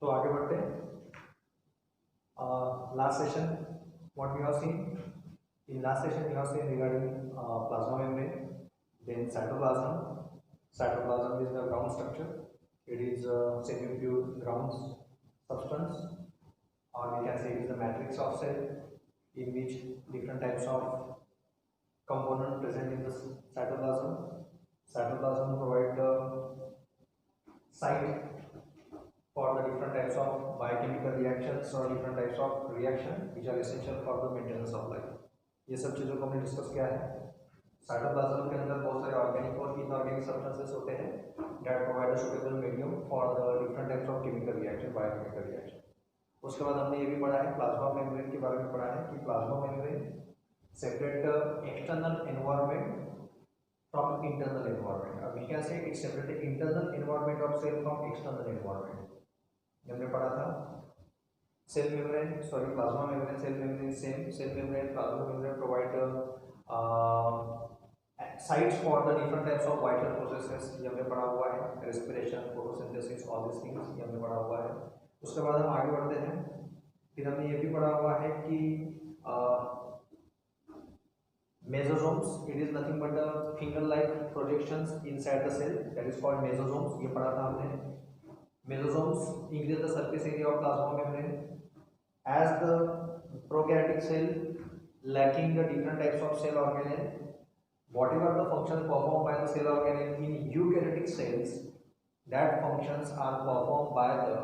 तो आगे बढ़ते हैं। Last session what we have seen in last session we have seen regarding plasma membrane, then cytoplasm is the ground structure. It is a semi-pure ground substance, or we can say it is the matrix of cell in which different types of components present in the cytoplasm. Cytoplasm provide the site for the different types of biochemical reactions or different types of reaction which are essential for the maintenance of life. ये सब चीज़ों को हमने discuss किया है। Cytoplasm के अंदर बहुत सारे ऑर्गेनिक और इनऑर्गेनिक सब्सटेंसेस होते हैं that provide a suitable medium for the different types of chemical reaction, biochemical reaction. उसके बाद हमने ये भी पढ़ा है, प्लाज्मा मेम्ब्रेन के बारे में पढ़ा है कि plasma membrane separate external environment from internal environment. We can say it separate internal environment of cell from external environment. हमने पढ़ा था cell membrane plasma membrane cell membrane same cell membrane plasma membrane provide sites for the different types of vital processes. ये हमने पढ़ा हुआ है, respiration, photosynthesis, all these things ये हमने पढ़ा हुआ है। उसके बाद हम आगे बढ़ते हैं। फिर हमने ये भी पढ़ा हुआ है कि mesosomes, it is nothing but the finger-like projections inside the cell, that is called mesosomes. ये पढ़ा था हमने। Mesosomes increase the surface area of plasma membrane as the prokaryotic cell lacking the different types of cell organelle. Whatever the functions performed by the cell organelle in eukaryotic cells, that functions are performed by the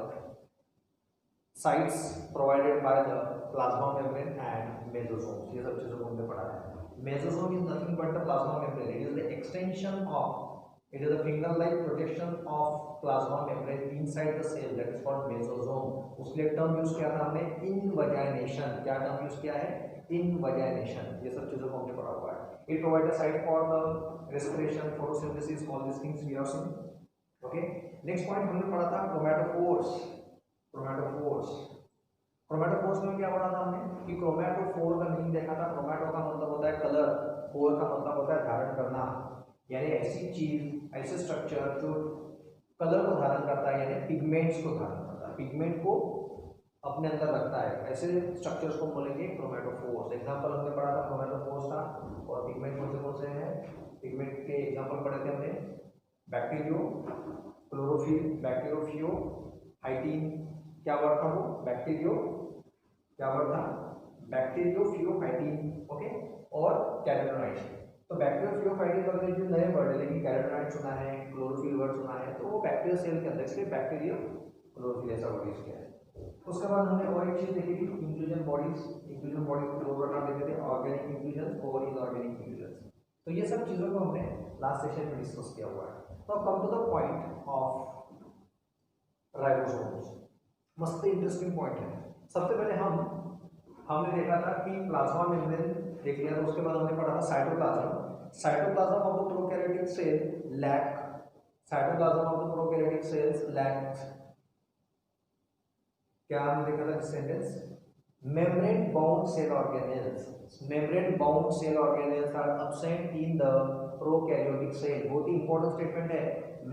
sites provided by the plasma membrane and mesosomes. ये सब चीजों को हमने पढ़ा है। Mesosome is nothing but the plasma membrane. It is the extension of, it is a finger-like projection of plasma membrane inside the cell, that is called mesosome. उसके लिए term use किया था हमने इनवजाइनेशन। क्या टर्म यूज किया है? इनवजाइनेशन। ये सब चीजों को हमने पढ़ा हुआ है। It provides a site for the respiration, photosynthesis, all these things we have seen. Okay. Next point हमने पढ़ा था chromatophores. क्रोमैटोफोर्स में क्या पढ़ा था हमने कि क्रोमैटोफोर का मीनिंग देखा था। क्रोमैटो का मतलब होता है कलर, फोर का मतलब होता है धारण करना, यानी ऐसी चीज, ऐसे स्ट्रक्चर जो कलर को धारण करता है, यानी पिगमेंट्स को धारण करता है, पिगमेंट को अपने अंदर रखता है, ऐसे स्ट्रक्चर्स को बोलेंगे क्रोमैटोफोर्स। एग्जांपल हमने पढ़ा था क्रोमैटोफोर्स का, और पिगमेंट कौन से हैं? पिगमेंट के एग्जांपल पढ़े थे हमने, बैक्टीरियो, क्लोरोफिल, बैक्टीरियोफियो, हाइटीन, क्या वर्ड था वो? बैक्टीरियो, क्या वर्ड था? बैक्टीरियोफियोफाइटिन, ओके, और कैरोटीनॉइड। तो बैक्टीरियोफियोफाइटिन वगैरह जो नए वर्ड है, लेकिन कैरोटीनॉइड सुना है, क्लोरोफिल वर्ड सुना है, तो वो बैक्टीरिया सेल के अंदर, इसलिए बैक्टीरिया क्लोरोफिल ऐसा वर्ड यूज किया है। उसके बाद हमने और एक चीज देखी थी, इंक्लूजन बॉडीज के दो प्रकार देखे थे, ऑर्गेनिक इंक्लूजन और इनऑर्गेनिक इंक्लूजन। तो ये सब चीजों को हमने लास्ट सेशन में डिस्कस किया हुआ है। तो come to the point of ribosomes. मस्त इंटरेस्टिंग पॉइंट है। सबसे पहले हमने देखा था कि प्लाज्मा मेम्ब्रेन देख लिया, तो उसके बाद हमने पढ़ा था cytoplasm of the prokaryotic cell lack, cytoplasm of the prokaryotic cells lack, क्या हमने देखा था sentence? Membrane bound cell organelles are absent in the prokaryotic cell. बहुत ही इंपॉर्टेंट स्टेटमेंट है।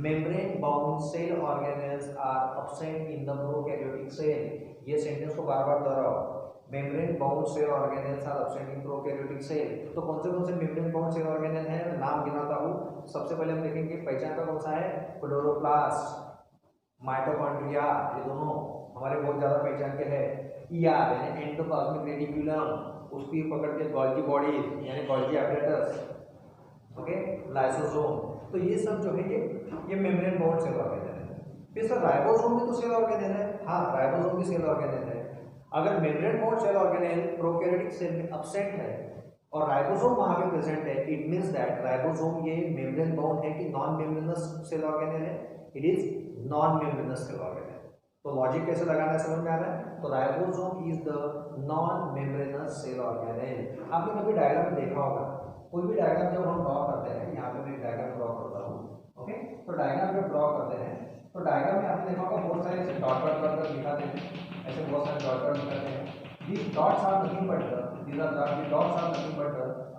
Membrane bound cell organelles are absent in the prokaryotic cell. ये sentence को बार-बार दोहराओ। Membrane bound cell organelles are absent in prokaryotic cell. तो कौन से मेम्ब्रेन बाउंड सेल ऑर्गेनेल हैं? नाम गिनाता हूँ। सबसे पहले हम देखेंगे पहचान का कौन सा है? क्लोरोप्लास्ट, माइटोकॉन्ड्रिया, ये दोनों हमारे बहुत ज्यादा पहचान के हैं। ईआर यानी एंडोप्लाज्मिक रेटिकुलम, उसकी पकड़ के गोल्गी बॉडी यानी गोल्गी एपरेटस, ओके, लाइसोसोम। तो ये सब जो है ये मेम्ब्रेन बाउंड सेल ऑर्गेनेल है। फिर सर राइबोसोम भी तो सेल ऑर्गेनेल है। हाँ, राइबोसोम भी सेल ऑर्गेनेल है। अगर membrane bound cell organelle prokaryotic cell में एब्सेंट है और राइबोसोम वहां पे प्रेजेंट है, इट मींस दैट राइबोसोम ये मेम्ब्रेन बाउंड है कि नॉन मेम्ब्रेनस सेल ऑर्गेनेल है? It is non membranous cell organelle. तो लॉजिक कैसे लगाना है समझ में आ रहा है? तो ribosome is the non membranous cell organelle. आपने कभी डायग्राम देखा होगा, कोई भी डायग्राम जब हम ड्रॉ करते हैं, यहाँ पे मैं एक डायग्राम ड्रॉ करता हूँ, ओके, तो डायग्राम जब ड्रॉ करते हैं तो डायग्राम में आपने देखा होगा बहुत सारे डॉट कर दिखाते हैं, ऐसे बहुत सारे डॉट दिखाते हैं। These dots are nothing but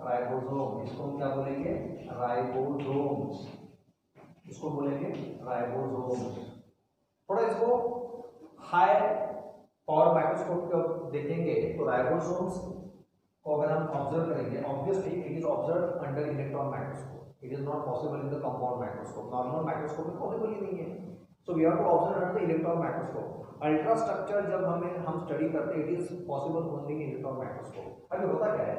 ribosome. इसको हम क्या बोलेंगे? राइबोसोम्स। इसको बोलेंगे राइबोसोम्स। थोड़ा इसको हाई पावर माइक्रोस्कोप को देखेंगे तो राइबोसोम्स को अगर हम ऑब्जर्व करेंगे, obviously it is observe under electron microscope, it is not possible in the compound microscope, normal microscope में पॉसिबल ही नहीं है। So we have to observe under the electron microscope. Ultra structure जब हम स्टडी करते हैं, it is possible only in electron microscope. अभी होता क्या है,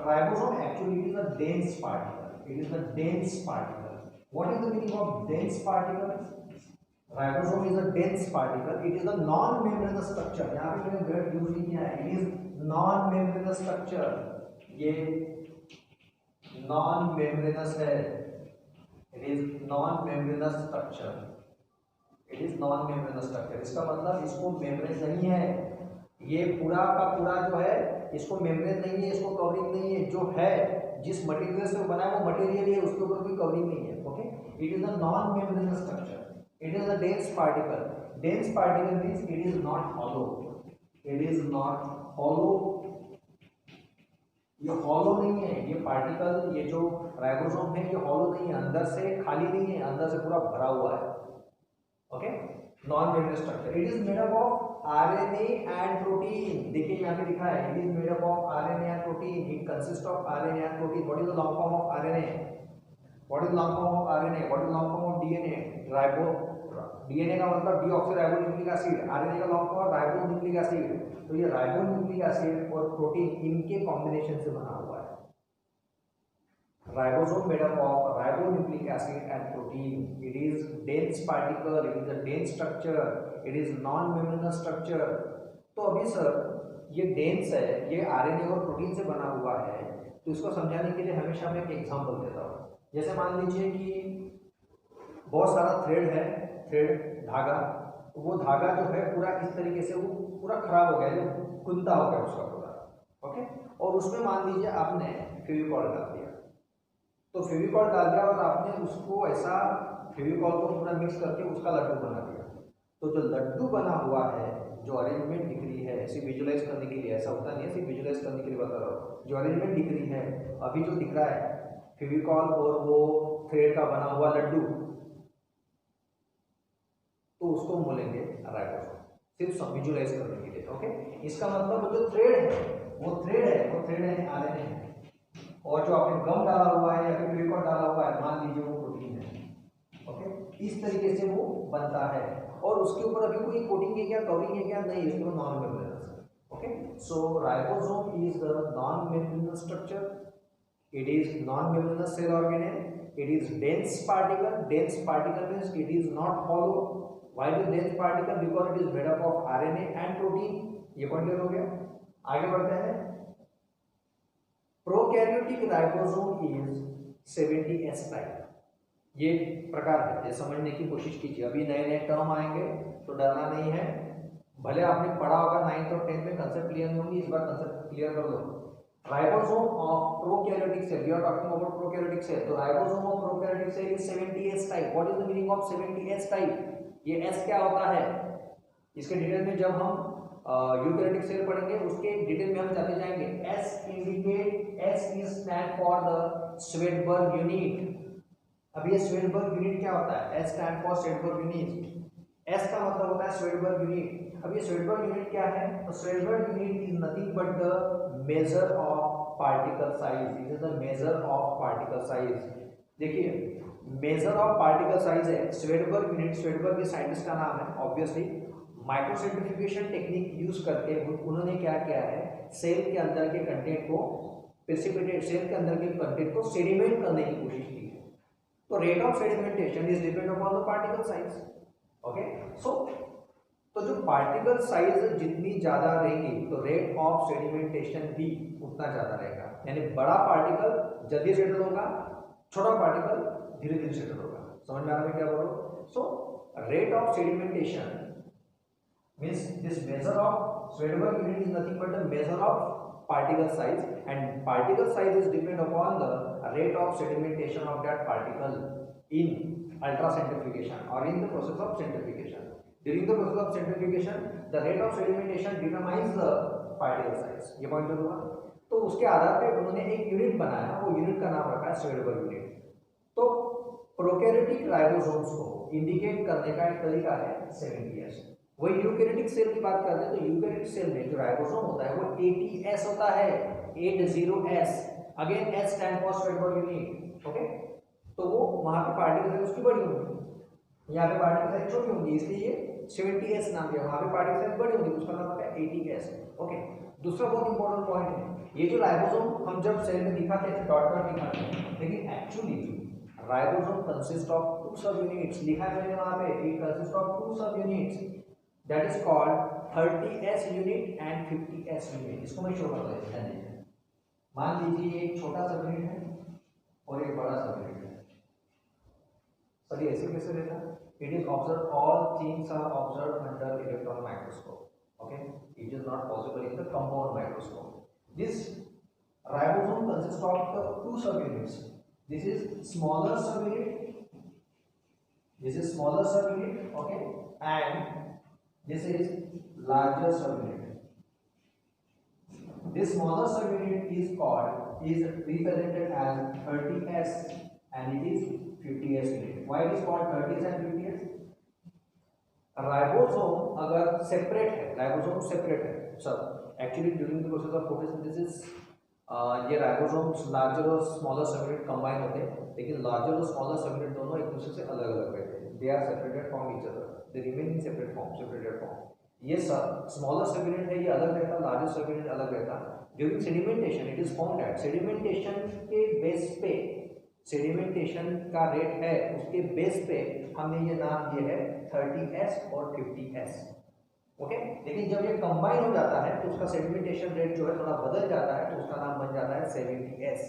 ribosome actually it is a dense particle, it is a dense particle. What is the meaning of dense particle? Ribosome is a dense particle, it is a non membranous structure. यहां पे मैंने word use नहीं किया है, it is non membranous structure, ये non membranes है, it is non membranous structure, it is non membranous structure. इसका मतलब इसको मेम्ब्रेन नहीं है, ये पूरा का पूरा जो है इसको मेम्ब्रेन नहीं है, इसको कवरिंग नहीं है, जो है जिस मटेरियल से बना है वो मटेरियल ही है, उसके ऊपर कोई कवरिंग नहीं है। Okay, it is a non membranous structure, it is a dense particle. Dense particle means it is not hollow, it is not hollow, ये hollow नहीं है, ये पार्टिकल, ये जो राइबोसोम है ये hollow नहीं है, अंदर से खाली नहीं है, अंदर से पूरा भरा हुआ है। Okay, non membranous structure, it is made up of RNA and protein. देखिए यहाँ पे लिखा है it is made up of RNA and protein, it consist of RNA and protein. What is the long form of RNA? What is long form of RNA? What is long form of DNA? Ribo, DNA का मतलब deoxyribonucleic acid, RNA का long form ribonucleic acid. तो ये ribonucleic acid और protein इनके combination से बना हुआ है। Ribosome made up of ribonucleic acid and protein, it is dense particle, it is a dense structure, it is non membranous structure. तो अभी सर ये डेंस है, ये आरएनए और प्रोटीन से बना हुआ है, तो इसको समझाने के लिए हमेशा मैं एक एग्जांपल देता हूँ। जैसे मान लीजिए कि बहुत सारा थ्रेड है, थ्रेड धागा, वो धागा जो है पूरा इस तरीके से वो पूरा खराब हो गया, जो कुंदा हो गया उसका पूरा। ओके, और उसमें मान लीजिए आपने फेविकॉल डाल दिया, तो फेविकॉल डाल दिया और आपने उसको ऐसा फेविकॉल को पूरा मिक्स करके उसका लड्डू बना दिया। तो जो लड्डू बना हुआ है, जो अरेंजमेंट दिख रही है, ऐसे विजुलाइज करने के लिए, ऐसा होता नहीं है, सिर्फ विजुलाइज करने के लिए बता रहा हूँ, जो अरेंजमेंट दिख रही है अभी जो दिख रहा है फेविकॉल और वो थ्रेड का बना हुआ लड्डू, तो उसको बोलेंगे राइबोसोम, सिर्फ विजुलाइज करने के लिए। ओके, इसका मतलब वो जो थ्रेड है वो थ्रेड है आरएनए है, और जो आपने गम डाला हुआ है या फिर फेविकॉल डाला हुआ है मान लीजिए वो प्रोटीन है। ओके, इस तरीके से वो बनता है, और उसके ऊपर अभी कोई कोटिंग है क्या, कवरिंग है क्या, नहीं, इसको नॉन मेम्ब्रेनस है। Okay, so ribosome is the non membranous structure, it is non-membranous cell organelle, it is dense particle means it is not hollow. Why is dense particle? Because it is made up of RNA and protein. ये point clear हो गया, आगे बढ़ते हैं। Prokaryotic ribosome is 70S type, ये प्रकार है, ये समझने की कोशिश कीजिए, अभी नए नए टर्म आएंगे तो डरना नहीं है, भले आपने पढ़ा होगा 9th और 10th में, कंसेप्ट क्लियर नहीं होंगी, इस बार कंसेप्ट क्लियर कर लो। Ribosome of prokaryotic cell, we are talking about prokaryotic cell, तो ribosome of prokaryotic cell is 70S type. What is the meaning of 70S type? ये S क्या होता है, इसके डिटेल में जब हम यूकैरियोटिक सेल पढ़ेंगे उसके डिटेल में हम जाते जाएंगे। S indicate, S is stand for the Swedberg unit। अब ये Swedberg unit क्या होता है? S stand for Swedberg unit, S का मतलब होता है Swedberg unit। अब ये Swedberg unit क्या है? तो Swedberg unit is nothing but the measure of particle size, it is the measure of particle size। देखिए मेजर ऑफ पार्टिकल साइज है Swedberg unit, Swedberg के साइंटिस्ट का नाम है, ऑब्वियसली माइक्रोसेंट्रिफ्यूगेशन टेक्निक यूज करके उन्होंने क्या किया है, सेल के अंदर के कंटेंट को प्रेसिपिटेट, सेल के अंदर के कंटेंट को सेडिमेंट करने की कोशिश की है। तो rate of sedimentation is depend upon the particle size. Okay, so तो जो पार्टिकल साइज जितनी ज्यादा रहेगी तो रेट ऑफ सेडिमेंटेशन भी उतना ज्यादा रहेगा, यानी बड़ा पार्टिकल जल्दी सेटल होगा, छोटा पार्टिकल धीरे धीरे सेटल होगा। समझ में आ रहा है क्या बोल रहा हूं? So rate of sedimentation means this measure of Swedberg unit is nothing but the measure of particle size, and particle size is depend upon the rate of sedimentation of that particle in ultracentrifugation or in the process of centrifugation. During the process of centrifugation the rate of sedimentation determines the particle size। ये point हुआ। तो उसके आधार पे उन्होंने एक unit बनाया, वो unit का नाम रखा है Swedberg यूनिट। तो प्रोकैरियोटिक राइबोसोम्स को इंडिकेट करने का एक तरीका है 70S। वही यूकैरियोटिक सेल की बात करते हैं तो यूकैरियोटिक सेल में जो राइबोसोम होता है वो 80S होता है, 80S। Again S stand for Svedberg unit. Okay, तो वो वहां पे पार्टिकल साइज उसकी बड़ी होगी, यहाँ पे पार्टिकल साइज छोटी होगी, इसलिए ये 70S नाम दिया। वहां पे पार्टिकल साइज बड़ी होगी, उसका नाम होता है 80S। ओके, दूसरा बहुत इंपॉर्टेंट पॉइंट है, ये जो राइबोसोम हम जब सेल में दिखाते हैं डॉट डॉट दिखाते हैं, लेकिन एक्चुअली राइबोसोम कंसिस्ट ऑफ 2 सब यूनिट्स। लिखा है मैंने वहां पे, इट कंसिस्ट ऑफ 2 सब units, that is called 30S unit and 50S unit. इसको मैं शो कर देता हूं। मान लीजिए एक छोटा सब यूनिट है और एक बड़ा सब यूनिट है। सर ये ऐसे कैसे रहता है? It is observe, all things are observe under electron microscope. Okay, it is not possible in the compound microscope. This ribosome consist of the 2 subunits. This is smaller subunit, this is smaller subunit, okay, and this is larger subunit. This smaller subunit is represented as 30S and it is 50S unit. Why it is called 30S and 50S? Ribosome अगर separate है, ribosome separate है सब, actually during the process of photosynthesis ये ribosomes larger और smaller subunit combine होते हैं, लेकिन larger और स्मॉलर सबयूनिट दोनों एक दूसरे से अलग अलग रहते हैं। They are separated from each other, they remain in separate form, separated form. ये सब स्मॉलर सबयूनिट है, ये अलग रहता, लार्जर सबयूनिट अलग रहता। During sedimentation it is found that sedimentation के बेस पे, सेडिमेंटेशन का रेट है उसके बेस पे हमने ये नाम दिया है 30S और 50S। ओके, लेकिन जब ये कंबाइन हो जाता है तो उसका सेडिमेंटेशन रेट जो है थोड़ा बदल जाता है, तो उसका नाम बन जाता है 70S,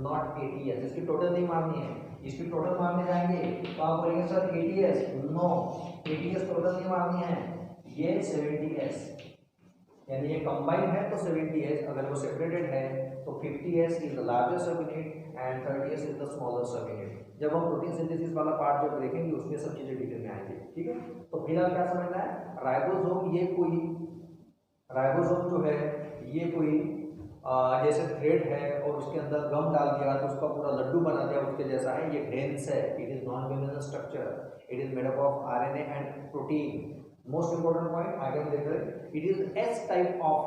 नॉट 80S। इसकी टोटल नहीं मारनी है, इसकी टोटल मारने जाएंगे तो आप बोलेंगे sir 80S, no 80S total नहीं मारनी है, ये 70S, यानी ये कंबाइन है तो 70S, अगर वो सेपरेटेड है तो 50S is the larger subunit and 30S is the smaller subunit. जब हम प्रोटीन सिंथेसिस वाला पार्ट जब देखेंगे उसमें सब चीजें डिटेल में आएंगी, ठीक है। तो फिलहाल क्या समझना है, राइबोसोम ये कोई, राइबोसोम जो है ये कोई जैसे थ्रेड है और उसके अंदर गम डाल दिया तो उसका पूरा लड्डू बना दिया उसके जैसा है, ये डेंस है, it is non Venice structure, it is made up of RNA and protein. Most important point आगे हम देख रहे हैं, it is S type of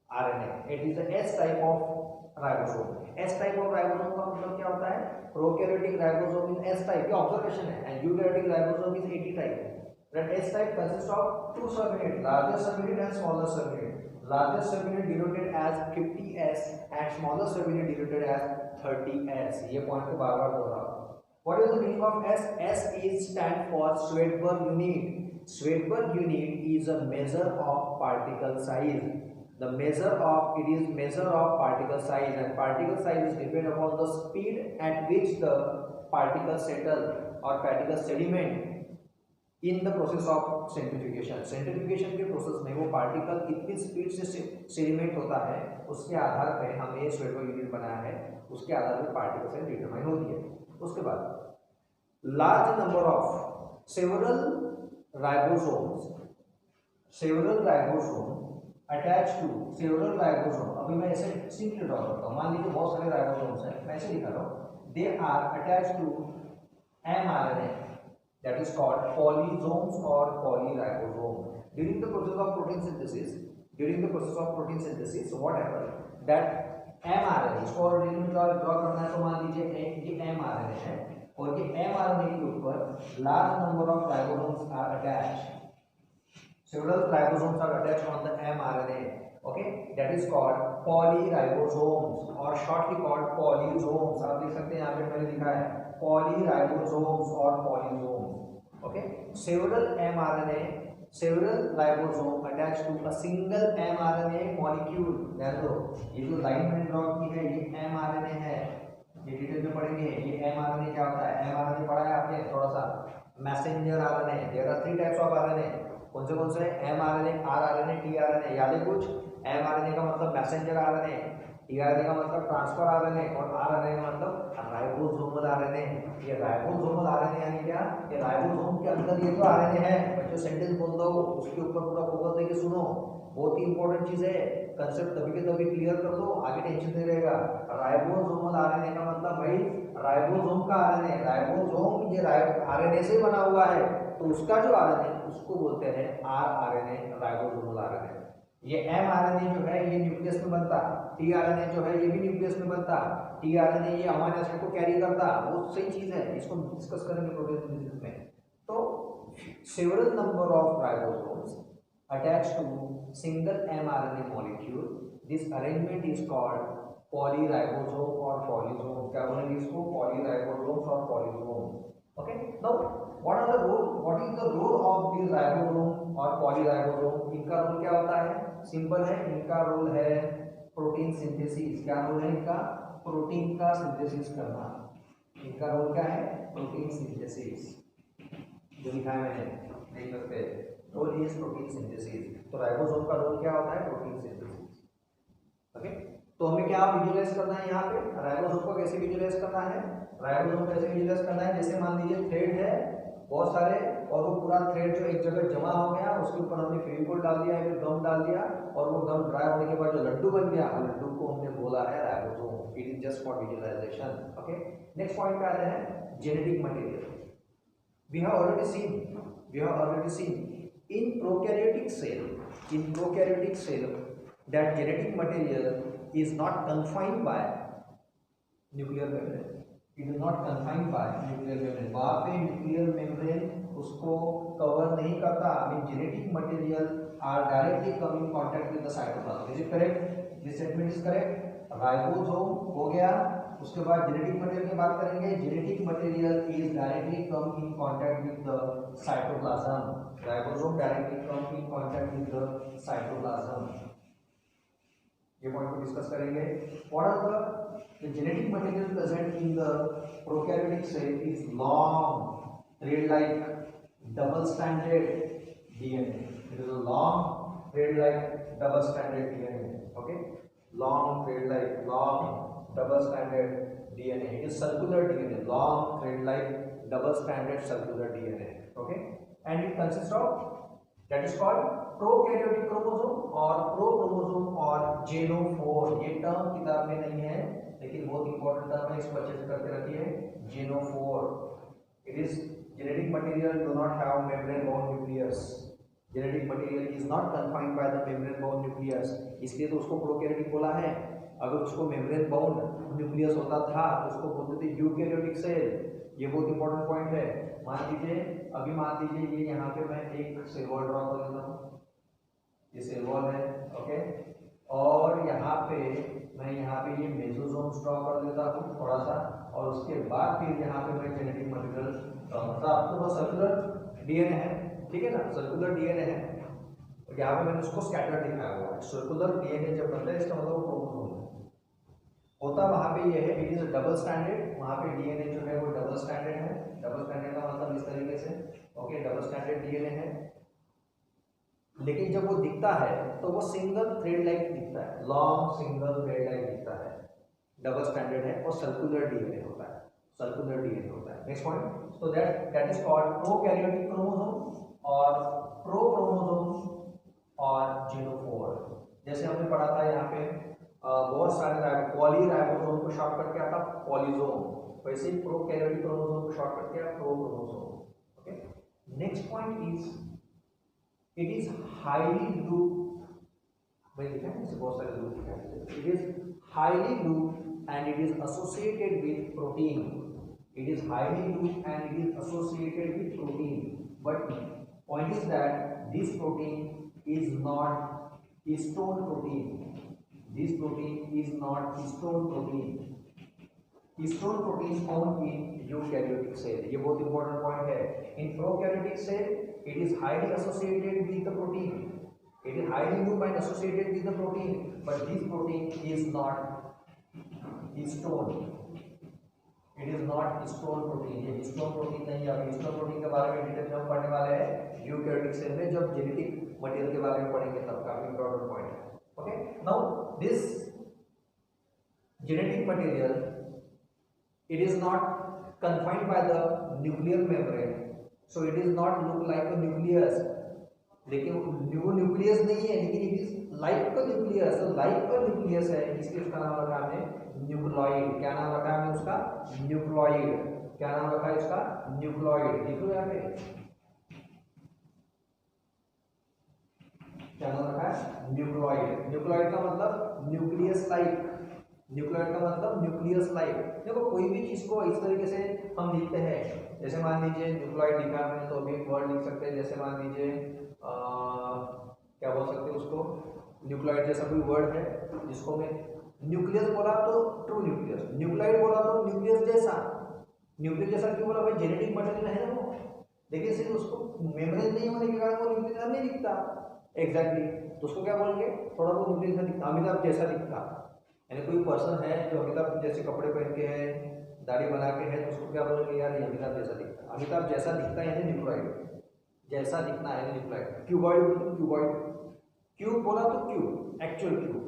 RNA, it is S type of ribosome. S type of ribosome का मतलब क्या होता है, prokaryotic ribosome is S type, ये ऑब्जर्वेशन है, and eukaryotic ribosome is 80 type. That S type consists of 2 subunits, larger subunit and smaller subunit. Larger subunit denoted as 50S and smaller subunit denoted as 30S. ये point को बार-बार दोहराओ। What is the meaning of S? S is stand for Svedberg unit. Svedberg unit is a measure of particle size. The measure of it is measure of particle size, and particle size is depend upon the speed at which the particle settle or particle sediment in the process of centrifugation. Centrifugation के process में वो particle कितनी speed से sediment होता है उसके आधार पे हमने स्वेटबर्ग यूनिट बनाया है, उसके आधार पे पार्टिकल साइज डिटरमाइन होती है। उसके बाद large number of several ribosomes attach to several ribosome. अभी मैं ऐसे सिंपली ड्रॉ करता हूँ, मान लीजिए बहुत सारे राइबोसोम्स हैं, मैं ऐसे दिखा रहा हूँ, they are attach to mRNA, that is called polysomes or polyribosome. During the process of protein synthesis, what happens that mRNA, इसको और ड्रॉ करना है तो मान लीजिए ये mRNA है और ये mRNA के ऊपर large number of ribosomes are attached. Several ribosomes are attached on the mRNA. Okay, that is called polyribosomes or shortly called polysomes. आप देख सकते हैं यहाँ पे मैंने लिखा है polyribosomes or polysomes. Okay, several ribosome attached to a single mRNA molecule. ध्यान दो, ये जो लाइन मैंने ड्रॉ की है ये mRNA है, ये डिटेल में पढ़ेंगे। ये mRNA क्या होता है, mRNA पढ़ा है आपने थोड़ा सा, messenger RNA। There are 3 types of RNA, कौन से mRNA, rRNA, tRNA। याद है कुछ? mRNA का मतलब मैसेंजर RNA, tRNA का मतलब ट्रांसफर RNA और rRNA का मतलब राइबोसोमल RNA। ये राइबोसोमल RNA यानी क्या, ये राइबोसोम के अंदर ये जो RNA है, बच्चों सेंटेंस बोल दो उसके ऊपर पूरा फोकस देके सुनो, बहुत ही इंपॉर्टेंट चीज है, कंसेप्ट तभी के तभी क्लियर कर दो, आगे टेंशन नहीं रहेगा। राइबोसोमल RNA का मतलब भाई राइबोसोम का RNA, राइबोसोम ये RNA से बना हुआ है, तो उसका जो आरएनए उसको बोलते हैं आरआरएनए, राइबोसोमल आरएनए। ये एमआरएनए जो है ये न्यूक्लियस में बनता, टीआरएनए जो है ये भी न्यूक्लियस में बनता। टीआरएनए ये अमीनो एसिड को कैरी करता, वो सही चीज है, इसको डिस्कस करेंगे प्रोटीन सिंथेसिस में। तो several number of ribosomes attached to single mRNA molecule. This arrangement is called polyribosome or polysome. क्या बोलेंगे इसको? Polyribosomes or polysome. Okay. Now, what are the role? What is the role of these ribosome or polyribosome? इनका role क्या होता है? Simple है, इनका role है प्रोटीन सिंथेसिस। क्या रोल है इनका? प्रोटीन का सिंथेसिस करना। इनका रोल क्या है? Protein synthesis. जो लिखा है मैंने, देख सकते हैं, रोल इज प्रोटीन सिंथेसिस। तो राइबोसोम का रोल क्या होता है? Protein synthesis. ओके, तो हमें क्या विजुअलाइज करना है यहाँ पे? राइबोसोम को कैसे विजुअलाइज करना है? राइबोसोम कैसे विजुअलाइज करना है? जैसे मान लीजिए थ्रेड है बहुत सारे, और वो पूरा थ्रेड जो एक जगह जमा हो गया, उसके ऊपर हमने फेविकोल डाल दिया है, फिर गम डाल दिया, और वो गम ड्राई होने के बाद जो लड्डू बन गया, लड्डू को हमने बोला है ribosome. It is just for visualization. Okay, next point पे आते हैं genetic material. We have already seen in prokaryotic cell that genetic material is not confined by nuclear membrane. It is not confined by nuclear membrane. वहाँ पे nuclear membrane उसको cover नहीं करता। I mean genetic material are directly come in contact with the cytoplasm. Is it correct? This statement is correct. Ribosome हो गया, उसके बाद genetic material की बात करेंगे। Genetic material is directly come in contact with the cytoplasm. Ribosome directly come in contact with the cytoplasm. ये point को discuss करेंगे। What are the genetic material present in the prokaryotic cell is long thread like double stranded DNA. It is a long thread like double stranded DNA. Okay, long thread like long double stranded DNA. It is circular DNA, long thread like double stranded circular DNA. Okay, and it consists of, that is called prokaryotic chromosome or prochromosome or genophore. ये term किताब में नहीं है, लेकिन बहुत important term है, इसको अच्छे से करके रखिए। genophore. It is genetic material do not have membrane bound nucleus. Genetic material is not confined by the membrane bound nucleus, इसलिए तो उसको प्रोकैरियोटिक बोला है। अगर उसको मेम्ब्रेन बाउंड न्यूक्लियस होता था तो उसको बोलते थे यूकैरियोटिक सेल। ये बहुत इंपॉर्टेंट पॉइंट है। मान लीजिए ये यहाँ पे मैं एक सेल वॉल ड्रॉ कर लेता हूँ, ये सेल वॉल है। ओके, और यहाँ पे ये मेसोसोम्स ड्रॉ कर लेता हूँ थोड़ा सा, और उसके बाद फिर यहाँ पे मैं जेनेटिक मटेरियल मतलब आपको सर्कुलर डीएनए है, ठीक है ना, सर्कुलर डीएनए है। और यहाँ पे मैंने उसको स्कैटर्ड दिखाया हुआ है। सर्कुलर डीएनए जब बनता है इसका मतलब क्रोमोसोम होता वहाँ पे ये है, इट इज डबल स्टैंडर्ड। वहाँ पे डीएनए जो है वो डबल स्टैंडर्ड है। डबल स्टैंडर्ड का मतलब इस तरीके से, ओके, डबल स्टैंडर्ड डीएनए है। लेकिन जब वो दिखता है तो वो सिंगल थ्रेड लाइक दिखता है, लॉन्ग सिंगल थ्रेड लाइक दिखता है, डबल स्टैंडर्ड है, और सर्कुलर डीएनए होता है, सर्कुलर डीएनए होता है। Next point, so that is called prokaryotic chromosome और प्रोक्रोमोसोम और जीनोफोर। जैसे हमने पढ़ा था यहाँ पे बहुत सारे पॉलीराइबोसोम को शॉर्टकट क्या था? पॉलीजोम। वैसे ही प्रोकैरियोटिक क्रोमोसोम को शॉर्टकट क्या? Prochromosome. Okay, next point is it is highly loop. भाई लिखा है इसे, बहुत सारे लूप लिखा है। It is highly loop and it is associated with protein. It is highly looped and it is associated with protein. But point is that this protein is not histone protein. This protein is not histone protein. Histone protein is found in eukaryotic cell. ये बहुत important point है। In prokaryotic cell, it is highly associated with the protein. It is highly looped and associated with the protein. But this protein is not histone. It is not histone protein. ये histone protein नहीं है। अभी histone protein के बारे में detail में हम पढ़ने वाले हैं यूकैरियोटिक सेल में, जब जेनेटिक मटेरियल के बारे में पढ़ेंगे तब। काफी इंपॉर्टेंट पॉइंट है। Okay, now this genetic material it is not confined by the nuclear membrane, so it is not look like a nucleus. लेकिन वो न्यूक्लियस नहीं है, लेकिन it is like a nucleus. तो लाइक अ न्यूक्लियस है, इसलिए उसका नाम रखा हमने न्यूक्लॉइड। क्या नाम रखा हमने उसका? न्यूक्लॉइड। क्या नाम रखा है इसका? न्यूक्लॉइड। लिखो यहाँ पे, क्या नाम रखा है, न्यूक्लियोइड। न्यूक्लियोइड का मतलब न्यूक्लियस लाइक, न्यूक्लियोइड का मतलब न्यूक्लियस लाइक। देखो कोई भी चीज को इस तरीके से हम लिखते हैं, जैसे मान लीजिए न्यूक्लियोइड लिखा है तो अभी एक वर्ड लिख सकते हैं, जैसे मान लीजिए क्या बोल सकते हैं उसको, न्यूक्लियोइड जैसा कोई वर्ड है जिसको मैं न्यूक्लियस बोला तो ट्रू न्यूक्लियस, न्यूक्लियोइड बोला तो न्यूक्लियस जैसा। न्यूक्लियस जैसा क्यों बोला भाई, जेनेटिक मटेरियल है ना वो, लेकिन सिर्फ उसको मेम्ब्रेन नहीं होने के कारण वो न्यूक्लियस नहीं दिखता एग्जैक्टली, तो उसको क्या बोलेंगे, थोड़ा बहुत न्यूक्लियस दिखता, अमिताभ जैसा दिखता। यानी कोई पर्सन है जो अमिताभ जैसे कपड़े पहन के है, दाढ़ी बना के है, तो उसको क्या बोलेंगे, यार ये अमिताभ जैसा दिखता है। अमिताभ जैसा दिखता है यानी न्यूक्लियोइड, जैसा दिखना है न्यूक्लियोइड। क्यूबॉइड बोला तो क्यूबॉइड, क्यूब बोला तो क्यूब एक्चुअल क्यूब,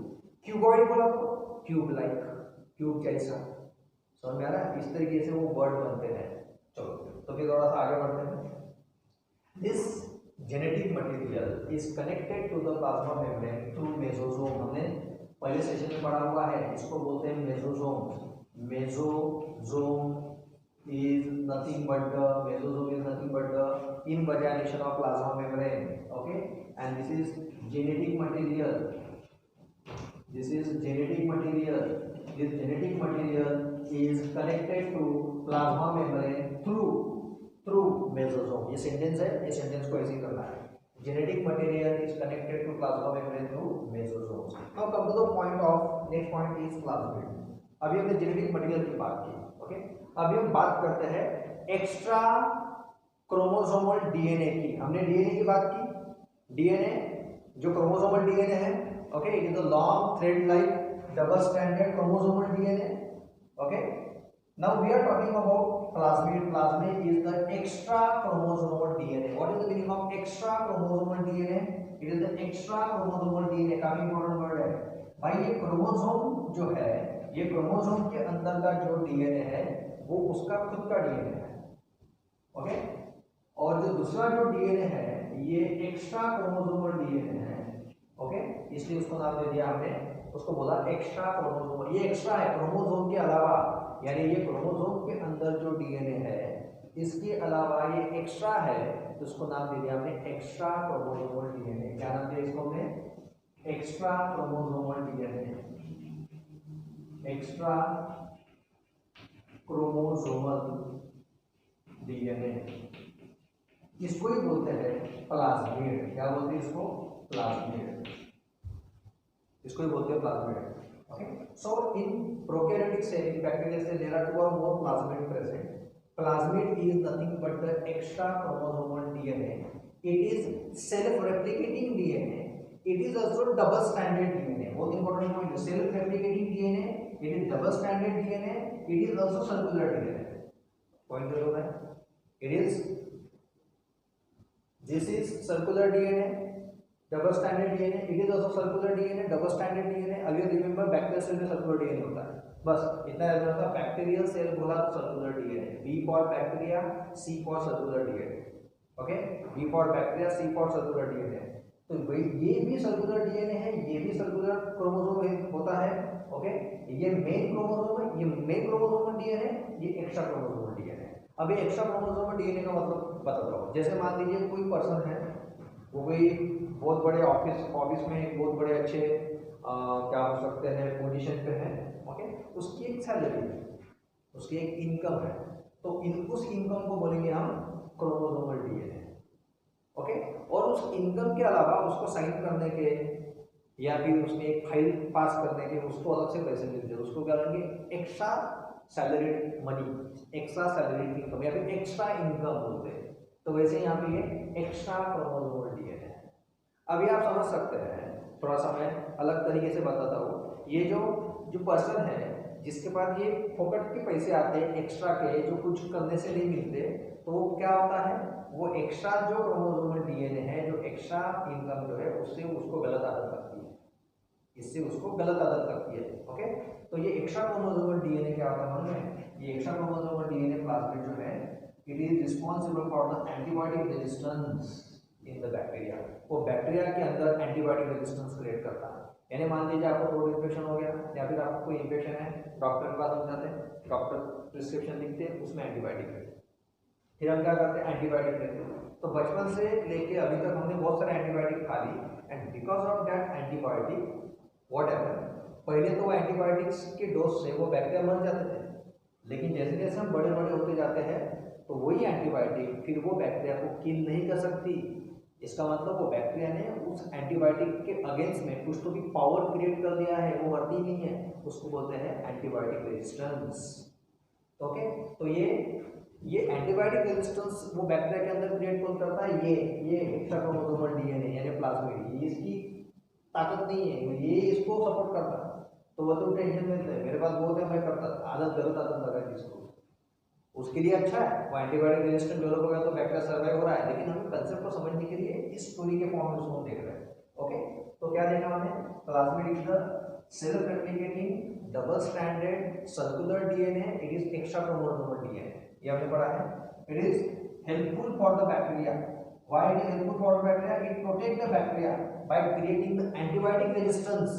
क्यूबॉइड बोला तो क्यूब लाइक, क्यूब जैसा। समझ में आ रहा है, इस तरीके से वो वर्ड बनते हैं। चलो तो फिर थोड़ा सा आगे बढ़ते हैं। This genetic material is connected to the plasma membrane through mesosome. हमने पहले सेशन में पढ़ा हुआ है, इसको बोलते हैं mesosome. Mesosome is nothing but the mesosome is nothing but the invagination of plasma membrane, okay, and this is genetic material, this is genetic material, this genetic material is connected to plasma membrane through mesosome। ये sentence है, ये sentence को ऐसे ही करना है, genetic material is connected to plasma membrane through mesosomes। now come to the point of, next point is plasmid। अभी हमने genetic material की बात की, ओके। अभी हम बात करते हैं एक्स्ट्रा क्रोमोसोमल डीएनए की। हमने डीएनए की बात की, डीएनए जो क्रोमोसोमल डीएनए है, okay, it is the long thread like double stranded chromosomal DNA, okay. Now we are talking about plasmid. Plasmid is the extra chromosomal DNA. What is the meaning of extra chromosomal DNA? It is the extra chromosomal DNA. काफी important word है भाई, ये chromosome जो है, ये chromosome के अंदर का जो डीएनए है वो उसका खुद का डीएनए है, ओके। और जो दूसरा जो डीएनए है ये एक्स्ट्रा क्रोमोसोमल डीएनए है, ओके, इसलिए उसको नाम दे दिया हमने, उसको बोला एक्स्ट्रा क्रोमोसोमल। ये एक्स्ट्रा है क्रोमोसोम के अलावा, यानी ये क्रोमोसोम के अंदर जो डीएनए है इसके अलावा ये एक्स्ट्रा है, तो उसको नाम दे दिया हमने एक्स्ट्रा क्रोमोसोमल डीएनए। क्या नाम दिया इसको हमने? Extra chromosomal DNA, extra chromosomal DNA. इसको ही बोलते हैं प्लाज्मिड। क्या बोलते हैं इसको? प्लाज्मिड। इसको ही बोलते हैं plasmid, okay. So in prokaryotic cell, in bacteria cell, there are 2 or more plasmid present. Plasmid is nothing but the extra chromosomal DNA. It is self-replicating DNA. It is also double-stranded DNA. बहुत important point है, self-replicating DNA. It is double-stranded DNA. It is also circular DNA. Point जो है, it is, this is circular DNA, double-stranded DNA. It is also circular DNA, double-stranded DNA. अभी remember bacterial cell में circular DNA होता है, बस इतना याद रखना। बैक्टीरियल सेल बोला तो circular DNA, B for bacteria, C for circular DNA, okay. B for bacteria, C for circular DNA. तो भाई ये भी सर्कुलर डीएनए है, ये भी सर्कुलर क्रोमोसोम होता है, ओके। ये मेन क्रोमोसोम है, ये मेन क्रोमोसोमल डीएनए, ये एक्स्ट्रा क्रोमोसोमल डीएनए। अब ये एक्स्ट्रा क्रोमोसोमल डीएनए का मतलब बताता हूँ। जैसे मान लीजिए कोई पर्सन है, वो कोई बहुत बड़े ऑफिस में एक बहुत बड़े अच्छे क्या हो सकते हैं पोजीशन पे है, ओके। उसकी एक सैलरी है, उसकी एक इनकम है, तो उस इनकम को बोलेंगे हम क्रोमोसोमल डीएनए, ओके। और उस इनकम के अलावा उसको साइन करने के या फिर उसने एक फाइल पास करने के उसको अलग से पैसे मिलते हैं, उसको क्या करेंगे? Extra salary money, extra salary income या फिर एक्स्ट्रा इनकम बोलते हैं। तो वैसे यहाँ पे ये एक्स्ट्रा क्रोमोसोमल डीएनए है। अभी आप समझ सकते हैं, थोड़ा सा मैं अलग तरीके से बताता हूँ। ये जो पर्सन है जिसके पास ये फोकट के पैसे आते हैं एक्स्ट्रा के, जो कुछ करने से नहीं मिलते, तो वो क्या होता है, वो एक्स्ट्रा जो क्रोमोसोमल डीएनए है, जो एक्स्ट्रा इनकम जो है, उससे उसको गलत आदत लगती है, इससे उसको गलत आदत लगती है, ओके। तो ये एक्स्ट्रा क्रोमोसोमल डीएनए क्या होता है मालूम है? ये एक्स्ट्रा क्रोमोसोमल डीएनए प्लाज्मिड जो है, it is responsible for the antibiotic resistance in the bacteria. वो बैक्टीरिया के अंदर एंटीबायोटिक रेजिस्टेंस क्रिएट करता है। यानी मान लीजिए आपको थ्रोट इन्फेक्शन हो गया या फिर आपको कोई इन्फेक्शन है, डॉक्टर के पास हम जाते हैं, डॉक्टर प्रिस्क्रिप्शन लिखते हैं, उसमें एंटीबायोटिक है, फिर हम क्या करते हैं, एंटीबायोटिक लेते हैं। तो बचपन से लेके अभी तक हमने बहुत सारे एंटीबायोटिक खा ली, and because of that antibiotic what happen, पहले तो वो एंटीबायोटिक्स के डोज से वो बैक्टीरिया मर जाते थे, लेकिन जैसे जैसे हम बड़े बड़े होते जाते हैं तो वही एंटीबायोटिक फिर वो बैक्टीरिया को किल नहीं कर सकती। इसका मतलब वो बैक्टीरिया ने उस एंटीबायोटिक के अगेंस्ट में कुछ तो भी पावर क्रिएट कर दिया है, वो मरती नहीं है, उसको बोलते हैं एंटीबायोटिक रेजिस्टेंस। ओके, तो ये एंटीबायोटिक रेजिस्टेंस वो बैक्टीरिया के अंदर क्रिएट कौन करता है, ये एक्स्ट्रा क्रोमोसोमल डीएनए यानी प्लाज्मिड, ये इसकी ताकत नहीं है, ये इसको सपोर्ट करता है। तो वो तो टेंशन में थे, मेरे पास बहुत है, मैं करता, आदत गलत आदत लगा जिसको, उसके लिए अच्छा है, वो एंटीबायोटिक रेजिस्टेंस डेवलप हो गया तो बैक्टीरिया सर्वाइव हो रहा है, लेकिन हमें कंसेप्ट को समझने के लिए इस स्टोरी के फॉर्म में उसको देख रहे हैं। ओके, तो क्या देखा हमने, plasmid is the self replicating double stranded circular DNA, it is extra chromosomal DNA, ये हमने पढ़ा है। It is helpful for the bacteria, why it is helpful for the bacteria, it protect the bacteria by creating the antibiotic resistance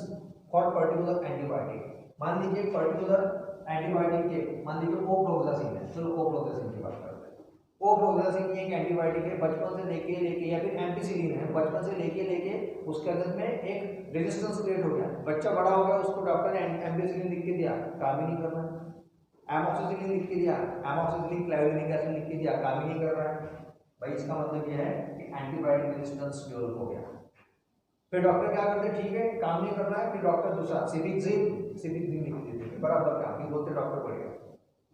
for particular antibiotic. मान लीजिए particular antibiotic के, मान लीजिए ofloxacin है, चलो ओफ्लोक्सासिन की बात करते हैं। ओफ्लोक्सासिन एक एंटीबायोटिक है, बचपन से लेके या फिर एम्पिसिलिन है, बचपन से लेके उसके अंदर में एक रेजिस्टेंस क्रिएट हो गया, बच्चा बड़ा हो गया, उसको डॉक्टर ने एम्पिसिलिन लिख के दिया, काम ही नहीं कर रहा है। एमोक्सिसिलिन लिख के दिया, एमोक्सिसिलिन क्लेविनिक एसिड लिख के दिया, काम ही नहीं कर रहा है। भाई इसका मतलब यह है कि एंटीबायोटिक रेजिस्टेंस डेवलप हो गया। फिर डॉक्टर क्या करते हैं, ठीक है काम नहीं कर रहा है, फिर डॉक्टर दूसरा सिविक्सिन लिख देते हैं, बराबर काम नहीं, बोलते डॉक्टर बढ़िया,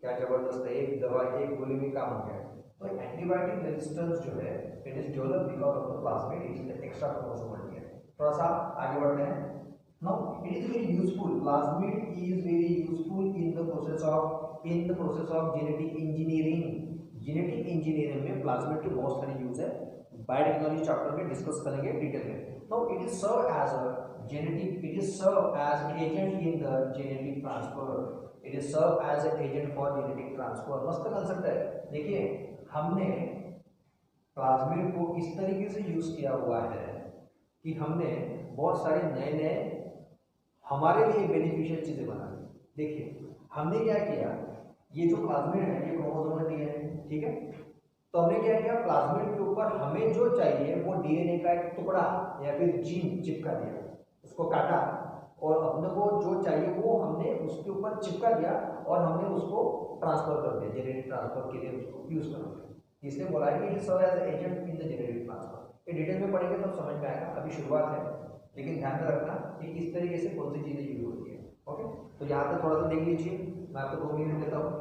क्या जबरदस्त है, एक दवा एक गोली में काम हो गया। तो एंटीबायोटिक रेजिस्टेंस जो है it is developed because of the plasmid, it is extra chromosomal DNA. थोड़ा सा आगे बढ़ते हैं। Now it is very useful, plasmid is very useful in the process of genetic engineering. Genetic engineering में plasmid के बहुत सारे यूज है, बायोटेक्नोलॉजी चैप्टर में डिस्कस करेंगे डिटेल में। Now it is served as a agent in the genetic transfer. It is served as an agent for genetic transfer. मस्त concept है। देखिए हमने प्लाज्मिड को इस तरीके से यूज किया हुआ है कि हमने बहुत सारे नए नए हमारे लिए बेनिफिशियल चीजें बना दी। देखिए हमने क्या किया, ये जो प्लाज्मिड है ये क्रोमोसोमल डीएनए, ठीक है, तो हमने क्या किया, प्लाज्मिड के ऊपर हमें जो चाहिए वो डीएनए का एक टुकड़ा या फिर जीन चिपका दिया, उसको काटा और अपने को जो चाहिए वो हमने उसके ऊपर चिपका दिया और हमने उसको ट्रांसफर कर दिया, जेनेटिक ट्रांसफर के लिए उसको यूज कर दिया। इसलिए बोला है कि it serve as agent in the genetic transfer. ये डिटेल में पढ़ेंगे तो समझ में आएगा, अभी शुरुआत है, लेकिन ध्यान में रखना कि किस तरीके से कौन सी चीजें यूज होती है। ओके, तो यहाँ पे थोड़ा सा देख लीजिए, मैं आपको 2 मिनट देता हूँ।